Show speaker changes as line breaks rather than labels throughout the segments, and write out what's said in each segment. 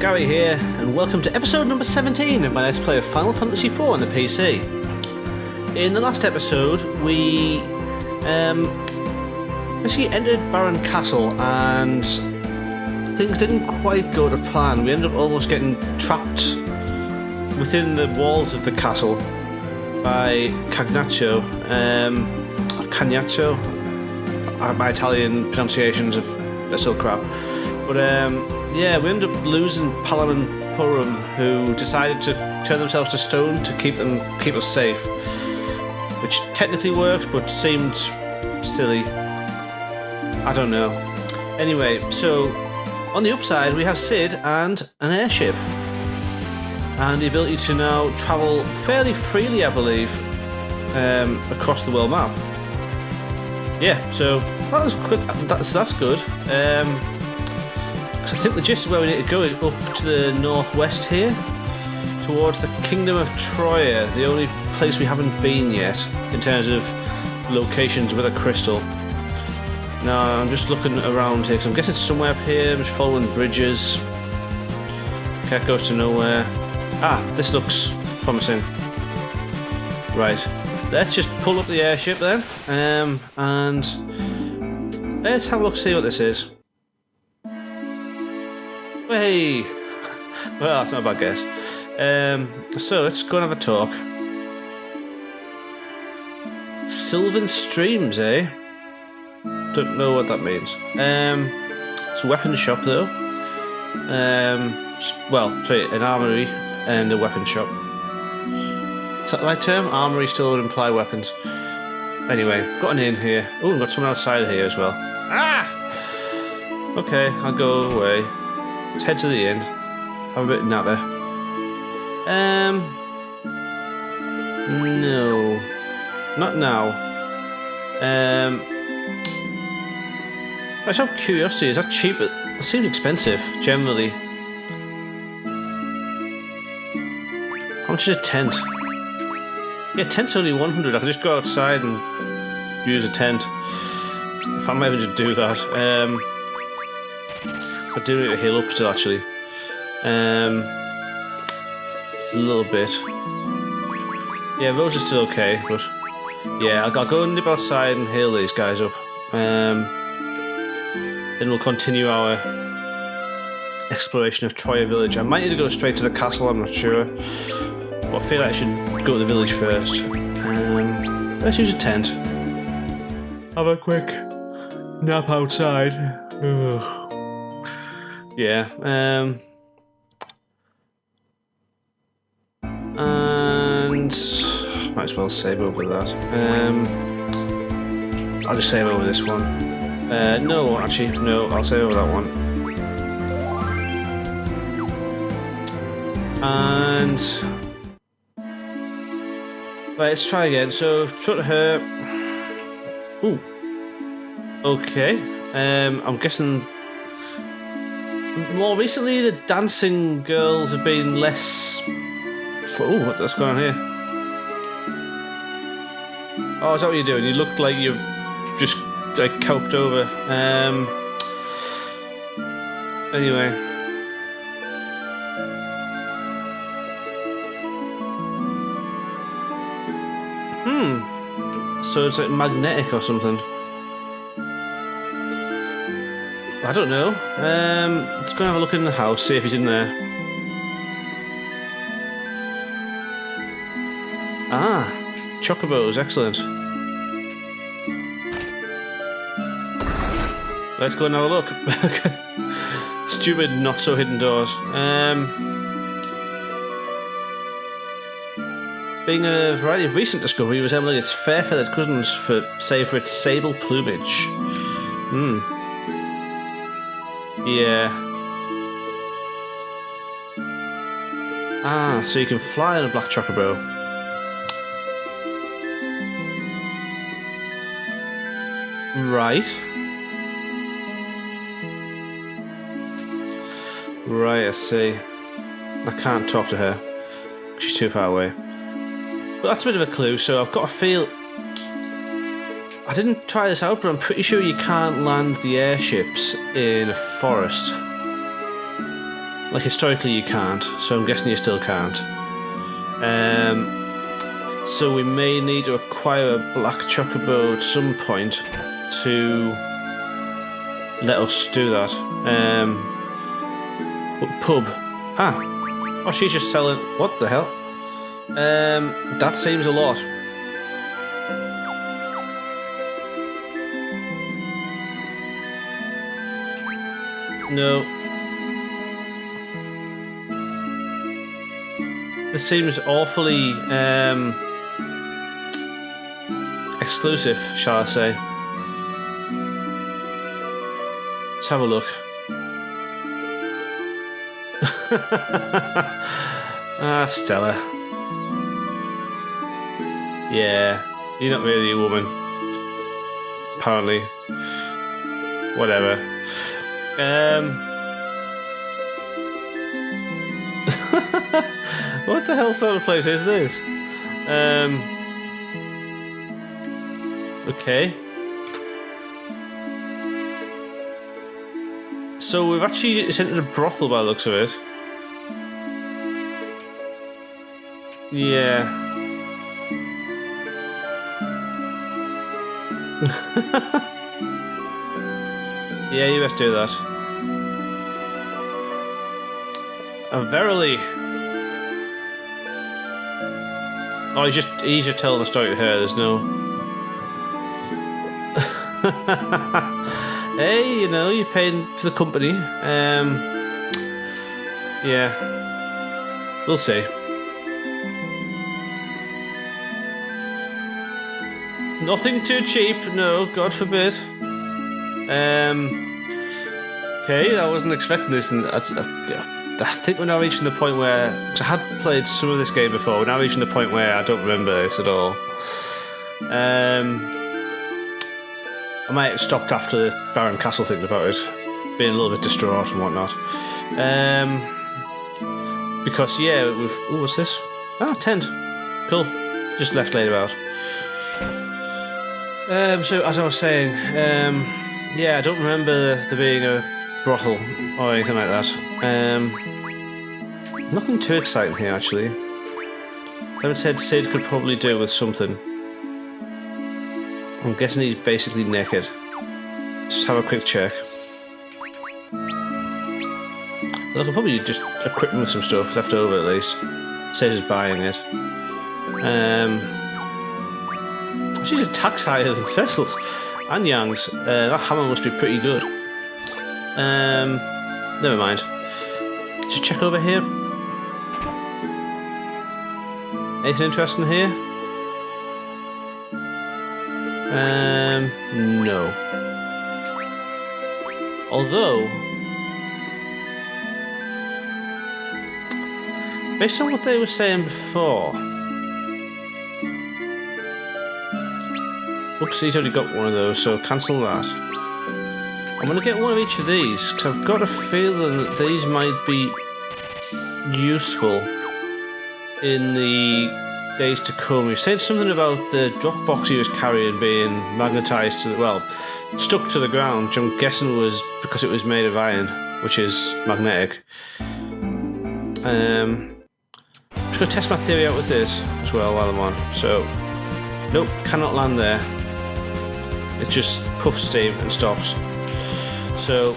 Gary here, and welcome to episode number 17 of my Let's Play of Final Fantasy IV on the PC. In the last episode, we basically entered Baron Castle, and things didn't quite go to plan. We ended up almost getting trapped within the walls of the castle by Cagnaccio. My Italian pronunciations are so crap. But yeah, we ended up losing Palam and Purim, who decided to turn themselves to stone to keep us safe, which technically worked, but seemed silly. I don't know. Anyway, so on the upside, we have Sid and an airship, and the ability to now travel fairly freely, I believe, across the world map. Yeah, so that's good. So I think the gist of where we need to go is up to the northwest here, towards the Kingdom of Troia, the only place we haven't been yet in terms of locations with a crystal. Now I'm just looking around here because I'm guessing it's somewhere up here. I'm just following bridges. Okay, it goes to nowhere. Ah, this looks promising. Right, let's just pull up the airship then, and let's have a look, see what this is. Hey! Well, that's not a bad guess. So let's go and have a talk. Sylvan Streams, eh? Don't know what that means. It's a weapons shop though. Well, sorry, an armory and a weapons shop. Is that the right term? Armory still would imply weapons. Anyway, got an inn here. Oh, we've got someone outside here as well. Ah! Okay, I'll go away. Let's head to the inn. Have a bit of natter. No. Not now. I just have curiosity, is that cheap? It seems expensive, generally. How much is a tent? Yeah, tent's only 100. I can just go outside and use a tent. If I might even just do that. I do need to heal up still, actually. A little bit. Yeah, Rosa's still okay, but yeah, I'll go and nip outside and heal these guys up. Then we'll continue our exploration of Troia village. I might need to go straight to the castle, I'm not sure. But I feel like I should go to the village first. Let's use a tent. Have a quick nap outside. Ugh. Yeah, and might as well save over that. I'll just save over this one. No, actually, no, I'll save over that one. And right, let's try again. So, put her. Ooh. Okay. I'm guessing. More recently, the dancing girls have been less. Oh, what's going on here? Oh, is that what you're doing? You looked like you're just like coped over. Anyway. So it's like magnetic or something. I don't know. Let's go and have a look in the house, see if he's in there. Ah, chocobos, excellent. Let's go and have a look. Stupid, not so hidden doors. Being a variety of recent discovery resembling its fair-feathered cousins, save for its sable plumage. Yeah. Ah, so you can fly on a black chocobo. Right. Right, I see. I can't talk to her. She's too far away. But that's a bit of a clue, so I've got a feel... I didn't try this out, but I'm pretty sure you can't land the airships in a forest. Like, historically you can't, so I'm guessing you still can't. So we may need to acquire a black chocobo at some point to let us do that. Pub. Ah. Oh, she's just selling... What the hell? That seems a lot. No. This seems awfully exclusive, shall I say. Let's have a look. Ah, Stella. Yeah, you're not really a woman. Apparently. Whatever. What the hell sort of place is this? Okay. So we've actually entered a brothel by the looks of it. Yeah. Yeah, you best do that. Verily. Oh, he's just telling the story to her, there's no... Hey, you know, you're paying for the company. Yeah. We'll see. Nothing too cheap, no, God forbid. Okay, I wasn't expecting this, and I think we're now reaching the point where... Cause I had played some of this game before, we're now reaching the point where I don't remember this at all. I might have stopped after the Baron Castle thinking about it, being a little bit distraught and whatnot. Because, yeah, we've... Oh, what's this? Ah, tent. Cool. Just left laid about. So, as I was saying, yeah, I don't remember there being a brothel or anything like that. Nothing too exciting here, actually. Like I said, Sid could probably do with something. I'm guessing he's basically naked. Just have a quick check. Well, I could probably just equip him with some stuff left over at least. Sid is buying it. She's attacked higher than Cecil's and Yang's. That hammer must be pretty good. Never mind. Just check over here. Anything interesting here? No. Although, based on what they were saying before... Oops, he's already got one of those, so cancel that. I'm going to get one of each of these, because I've got a feeling that these might be useful in the days to come. He said something about the drop box he was carrying being magnetised to the... well, stuck to the ground, which I'm guessing was because it was made of iron, which is magnetic. I'm just going to test my theory out with this as well while I'm on. So, nope, cannot land there. It just puffs steam and stops. So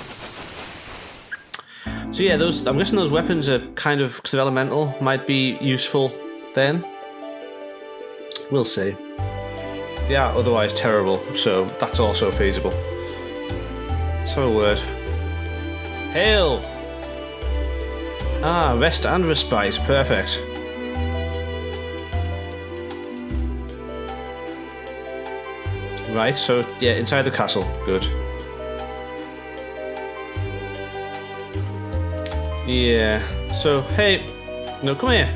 yeah, those, I'm guessing those weapons are kind of, because they're elemental, might be useful then. We'll see. They are otherwise terrible, so that's also feasible. Let's have a word. Hail! Ah, rest and respite, perfect. Right, so yeah, inside the castle, good. Yeah, so hey, no, come here.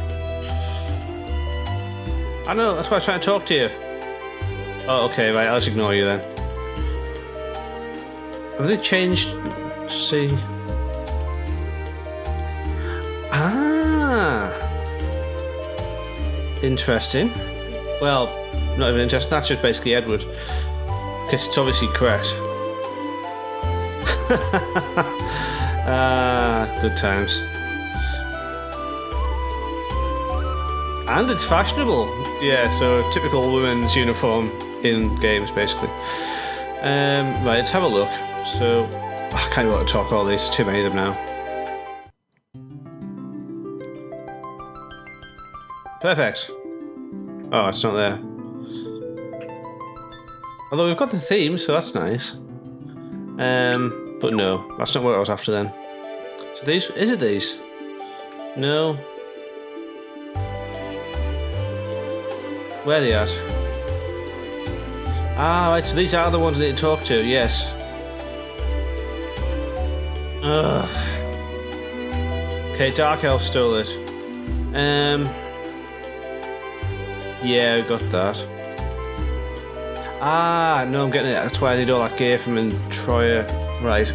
I know, that's why I'm trying to talk to you. Oh, okay, right, I'll just ignore you then. Have they changed? See. Ah, interesting. Well, not even interesting, that's just basically Edward. Because it's obviously correct. Ah, good times. And it's fashionable. Yeah, so typical women's uniform in games, basically. Right, let's have a look. So, I kind of want to talk all these. Too many of them now. Perfect. Oh, it's not there. Although we've got the theme, so that's nice. But no, that's not what I was after then. So these, is it these? No. Where are they at? Ah, right, so these are the ones I need to talk to, yes. Ugh. Okay, Dark Elf stole it. Yeah, I got that. Ah, no, I'm getting it. That's why I need all that gear from in Troia. Right.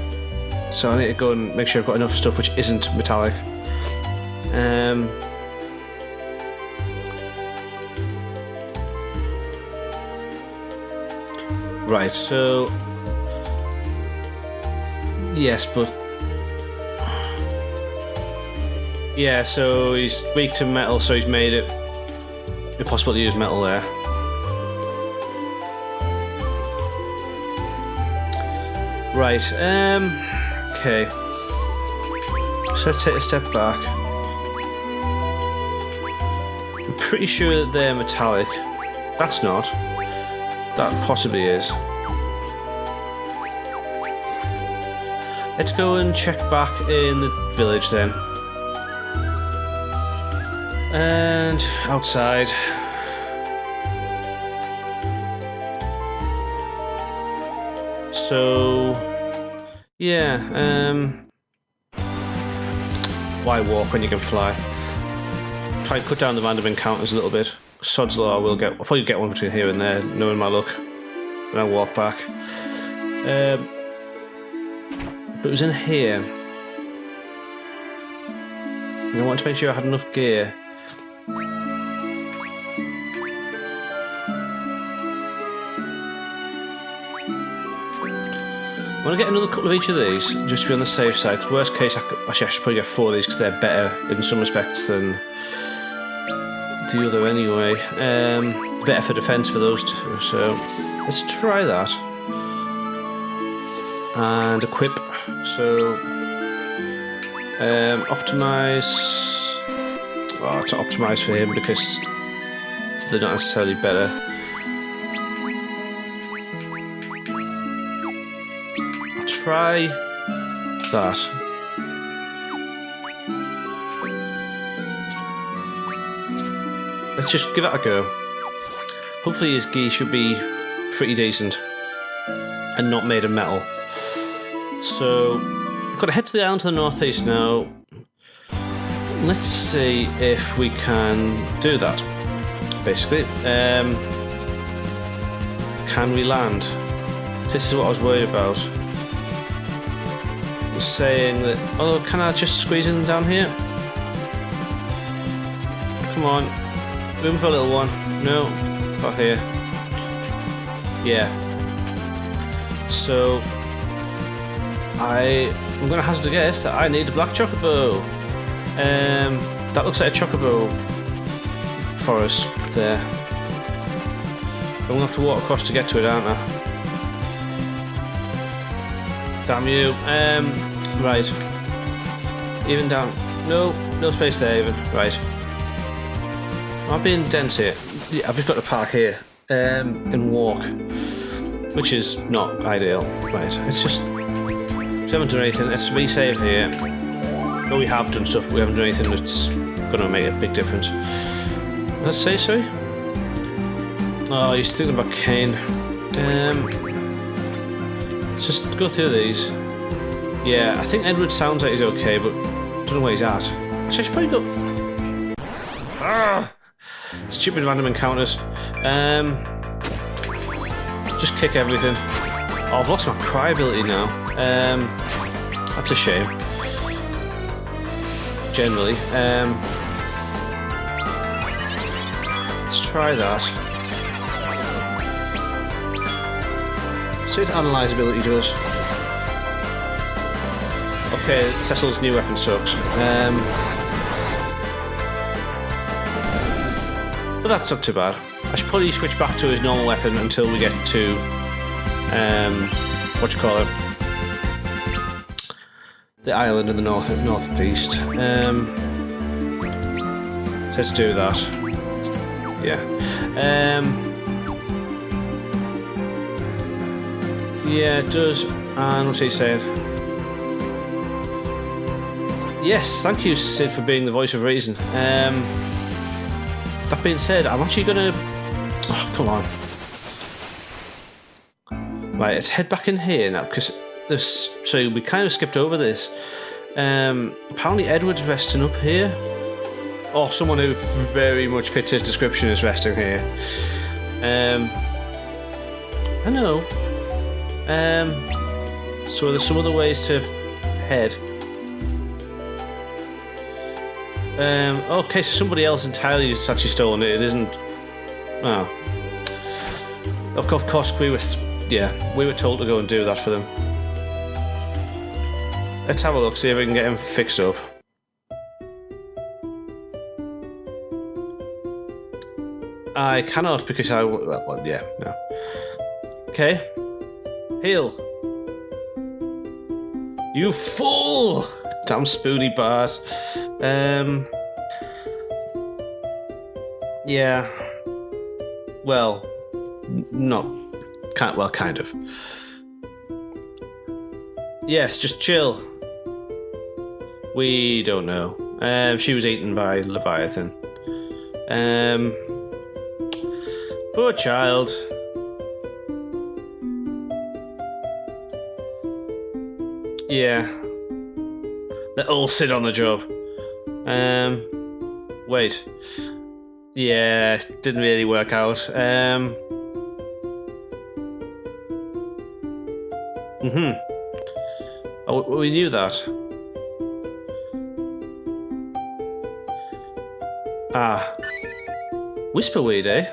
So I need to go and make sure I've got enough stuff which isn't metallic. Right, so... Yes, but... Yeah, so he's weak to metal, so he's made it impossible to use metal there. Right, okay. So let's take a step back. I'm pretty sure that they're metallic. That's not. That possibly is. Let's go and check back in the village then. And outside. So, yeah, why walk when you can fly? Try and cut down the random encounters a little bit. Sod's law, I'll probably get one between here and there, knowing my luck, when I walk back. But it was in here. And I wanted to make sure I had enough gear. I'm going to get another couple of each of these, just to be on the safe side, because worst case, I should probably get 4 of these, because they're better in some respects than the other anyway. Better for defence for those two, so let's try that. And equip, so optimise. Well, to optimise for him, because they're not necessarily better. Try that. Let's just give that a go. Hopefully his gi should be pretty decent and not made of metal. So, we've got to head to the island to the northeast now. Let's see if we can do that. Basically, can we land? This is what I was worried about. Saying that, oh, can I just squeeze in down here? Come on, room for a little one. No, not here. Yeah. So I'm gonna hazard a guess that I need a black chocobo. That looks like a chocobo forest there. I'm gonna have to walk across to get to it, aren't I? Damn you. Right. Even down. No space there even. Right. Am I being dense here? Yeah, I've just got to park here. And walk. Which is not ideal. Right. It's just... We haven't done anything. Let's resave here. Well, we have done stuff, but we haven't done anything that's going to make a big difference. Let's say sorry. Oh, he's thinking about Kane. Let's just go through these. Yeah, I think Edward sounds like he's okay, but I don't know where he's at. Actually, I should probably go... Ah! Stupid random encounters. Just kick everything. Oh, I've lost my cry ability now. That's a shame. Generally. Let's try that. See what analyze ability does. Okay, Cecil's new weapon sucks. But that's not too bad. I should probably switch back to his normal weapon until we get to what you call it, the island in the northeast. So let's do that. Yeah. Yeah, it does. And what's he saying? Yes, thank you, Sid, for being the voice of reason. That being said, I'm actually gonna... Oh, come on. Right, let's head back in here now, because there's... So we kind of skipped over this. Apparently Edward's resting up here. Or someone who very much fits his description is resting here. I know. So there's some other ways to head. Okay, so somebody else entirely has actually stolen it. It isn't. Oh. Of course, we were told to go and do that for them. Let's have a look, see if we can get him fixed up. I cannot because well, yeah, no. Okay. Heal. You fool! Damn spoony bard. Yeah. Well, kind of. Yes, just chill. We don't know. She was eaten by Leviathan. Poor child. Yeah. They'll all sit on the job. Wait. Yeah, didn't really work out. Oh, we knew that. Ah. Whisperweed, eh?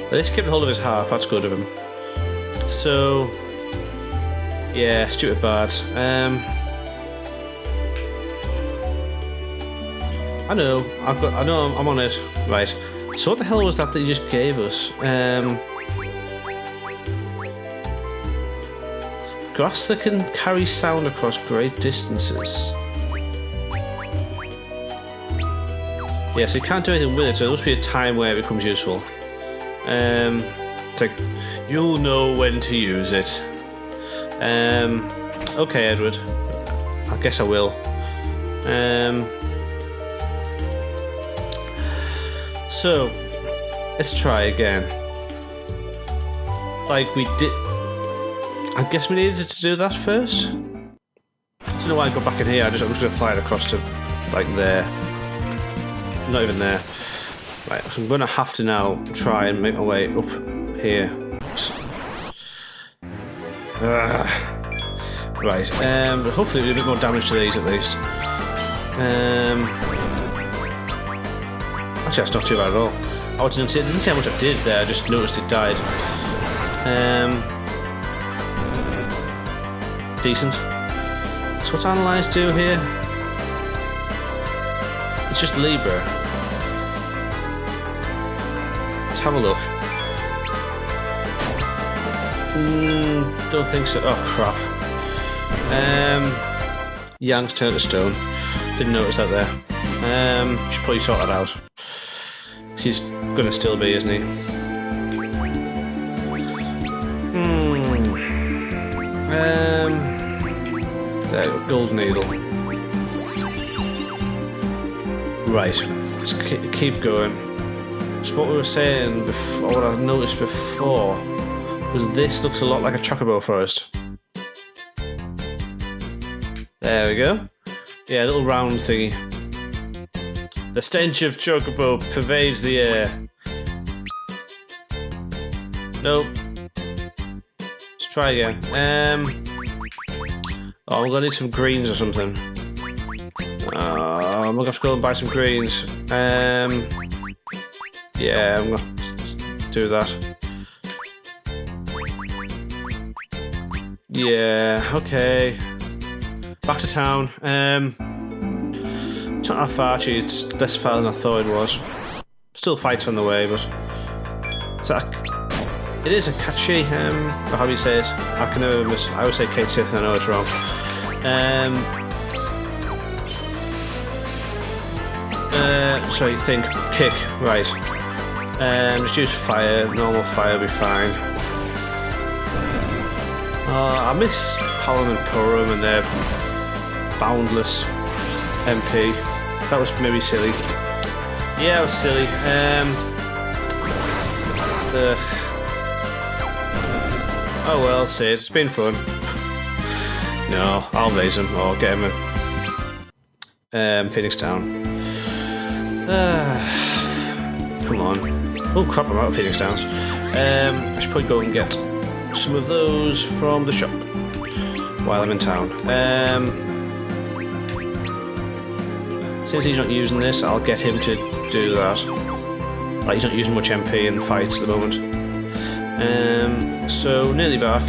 Let's keep hold of his harp, that's good of him. So... Yeah, stupid bards. I know, I'm on it. Right. So what the hell was that you just gave us? Grass that can carry sound across great distances. Yeah, so you can't do anything with it, so there must be a time where it becomes useful. It's like, you'll know when to use it. Okay, Edward. I guess I will. So, let's try again. Like we did... I guess we needed to do that first? I don't know why I got back in here, I'm just going to fly it across to, like, there. Not even there. Right, so I'm going to have to now try and make my way up here. Right, but hopefully we do a bit more damage to these at least. Actually, that's not too bad at all. I didn't see how much I did there, I just noticed it died. Decent. So what's Analyze do here? It's just Libra. Let's have a look. Don't think so. Oh crap. Yang's turned to stone. Didn't notice that there. Should probably sort that out. He's gonna still be, isn't he? There you go, gold needle. Right, let's keep going. So what we were saying before, what I noticed before, was this looks a lot like a chocobo forest. There we go. Yeah, a little round thingy. The stench of chocobo pervades the air. Nope. Let's try again. Oh, I'm gonna need some greens or something. I'm gonna have to go and buy some greens. Yeah, I'm gonna do that. Yeah, okay. back to town. It's not that far, actually. It's less far than I thought it was. Still fights on the way, but it is a catchy. How do you say it? I can never miss. I always say Kate Sith, and I know it's wrong. Sorry, think kick. Right. Just use fire. Normal fire will be fine. I miss Palom and Purim and their boundless MP. That was maybe silly. Yeah, it was silly. Oh well, see, it's been fun. No, I'll raise him or get him a Phoenix Down. Come on. Oh crap, I'm out of Phoenix Downs. I should probably go and get some of those from the shop while I'm in town. Since he's not using this, I'll get him to do that. Like, he's not using much MP in fights at the moment. So, nearly back.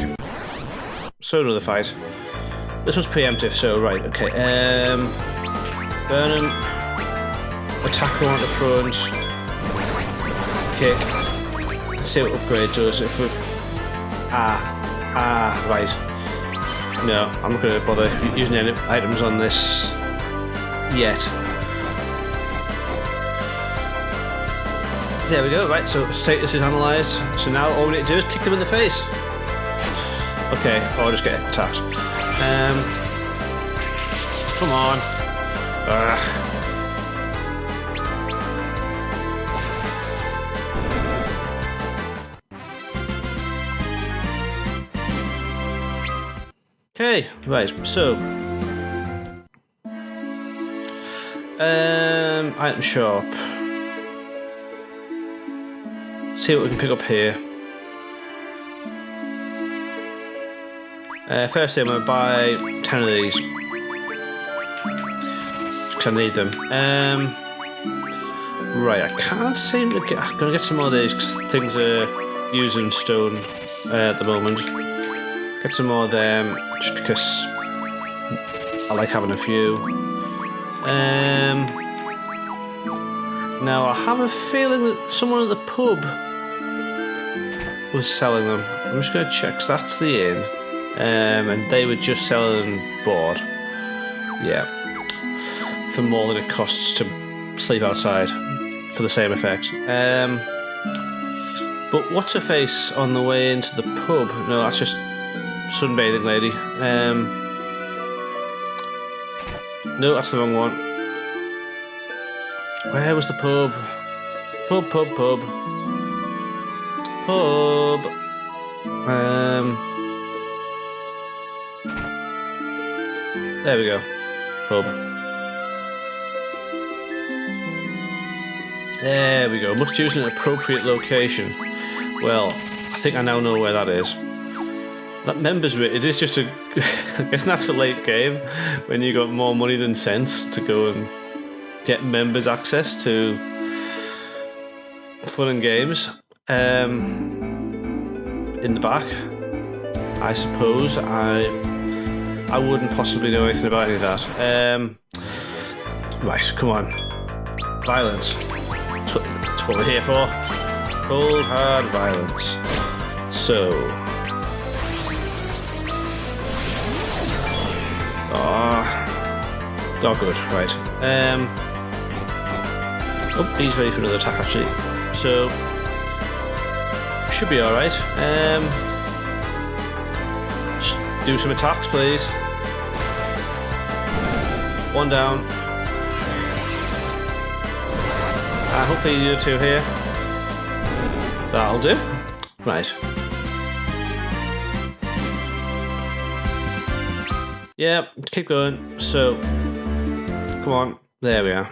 So another fight. This was preemptive, so right, okay. Burn him. Attack the one at the front. Kick. Let's see what upgrade does if we've... right. No, I'm not going to bother using any items on this yet. There we go, right, so status is analysed. So now all we need to do is kick them in the face. Okay, or just get attacked. Come on. Ugh. Okay, right, so item shop. See what we can pick up here. Firstly, I'm going to buy 10 of these because I need them. Right, I can't seem to get. I'm going to get some more of these because things are using stone at the moment. Get some more of them just because I like having a few. Now I have a feeling that someone at the pub was selling them. I'm just going to check, 'cause that's the inn, and they were just selling board. Yeah, for more than it costs to sleep outside for the same effect. But what's her face on the way into the pub? No, that's just sunbathing lady. No, that's the wrong one. Where was the pub? Pub. There we go. Pub. There we go. Must choose an appropriate location. Well, I think I now know where that is. That members rate, it is just a... I guess that's for late game, when you got more money than sense to go and get members access to fun and games. In the back, I suppose. I wouldn't possibly know anything about any of that. Right, come on. Violence. That's what we're here for. Cold, hard violence. So... Oh, good, right. Oh, he's ready for another attack, actually. So, should be alright. Just do some attacks, please. One down. Hopefully the other two here. That'll do. Right. Yeah, keep going. So, come on. There we are.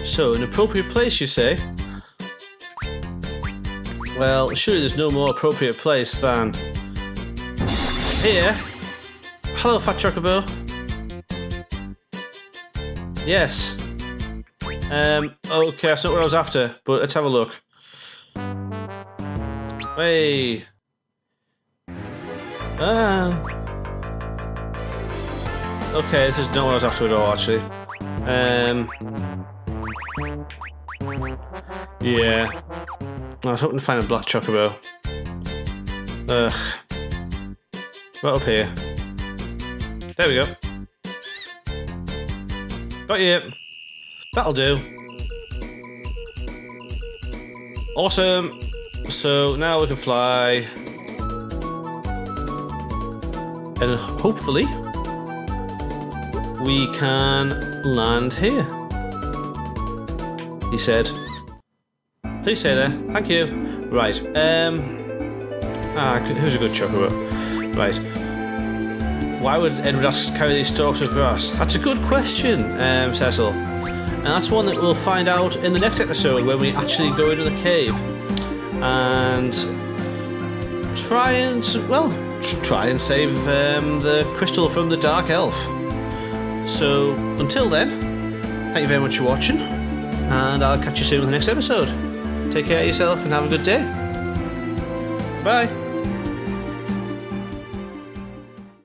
So, an appropriate place, you say? Well, surely there's no more appropriate place than here. Hello, Fat Chocobo. Yes. Okay, that's not what I was after, but let's have a look. Hey. Okay, this is not what I was after at all, actually. Yeah. I was hoping to find a black chocobo. Ugh. Right up here. There we go. Got you. That'll do. Awesome. So now we can fly. And hopefully we can land here. He said. Please stay there. Thank you. Right. Who's a good chocobo? Right. Why would Edward ask carry these stalks of grass? That's a good question, Cecil. And that's one that we'll find out in the next episode when we actually go into the cave. And try and save the crystal from the Dark Elf. So, until then, thank you very much for watching. And I'll catch you soon in the next episode. Take care of yourself and have a good day. Bye.